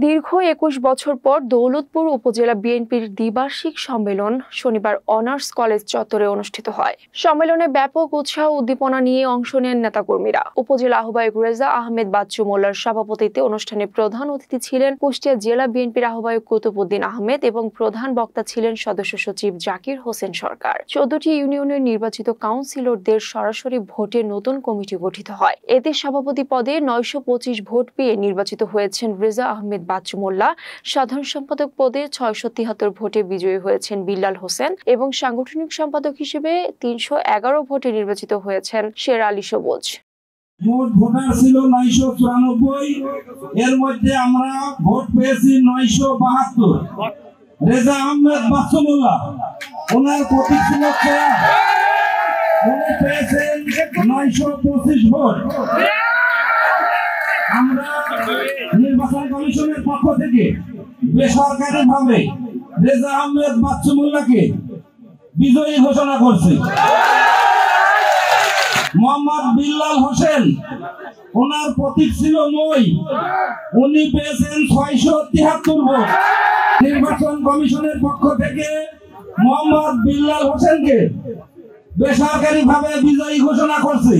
দীর্ঘ ২১ বছর পর দৌলতপুর উপজেলা বিএনপির দ্বিবার্ষিক সম্মেলন শনিবার অনার্স কলেজ চত্বরে অনুষ্ঠিত হয়। সম্মেলনে ব্যাপক উৎসাহ উদ্দীপনা নিয়ে অংশ নেন নেতাকর্মীরা। উপজেলা আহ্বায়ক রেজা আহমেদ বাচ্চু মোল্লার সভাপতিত্বে অনুষ্ঠানে প্রধান অতিথি ছিলেন কুষ্টিয়া জেলা বিএনপির আহ্বায়ক কুতুবউদ্দিন আহমেদ এবং প্রধান বক্তা ছিলেন সদস্য সচিব জাকির হোসেন সরকার। ১৪টি ইউনিয়নের নির্বাচিত কাউন্সিলরদের সরাসরি ভোটে নতুন কমিটি গঠিত হয়। এতে সভাপতি পদে ৯২৫ ভোট পেয়ে নির্বাচিত হয়েছেন রেজা আহমেদ বাচ্চু মোল্লা। সাধারণ সম্পাদক পদে ৬৭৩ ভোটে বিজয়ী হয়েছেন বিল্লাল হোসেন এবং সাংগঠনিক সম্পাদক হিসেবে ৩১১ ভোটে নির্বাচিত হয়েছেন শের আলী সবুজ। মোট ভোটার ছিল ৯৯৪, এর মধ্যে আমরা ভোট পেয়েছি ৯৭২। রেজা আহমেদ বাচ্চু মোল্লা ওনার প্রতীক ছিল চেয়ার, উনি পেয়েছেন ৯২৫ ভোট। আমরা নির্বাচন কমিশনের পক্ষ থেকে বেসরকারিভাবে রেজা আহমেদ বাচ্চু মোল্লাকে বিজয়ী ঘোষণা করছি। মোহাম্মদ বিল্লাল হোসেন ওনার প্রতীক ছিল মই, উনি পেয়েছেন ৬৭৩ ভোট। নির্বাচন কমিশনের পক্ষ থেকে মোহাম্মদ বিল্লাল হোসেনকে বেসরকারিভাবে বিজয়ী ঘোষণা করছি।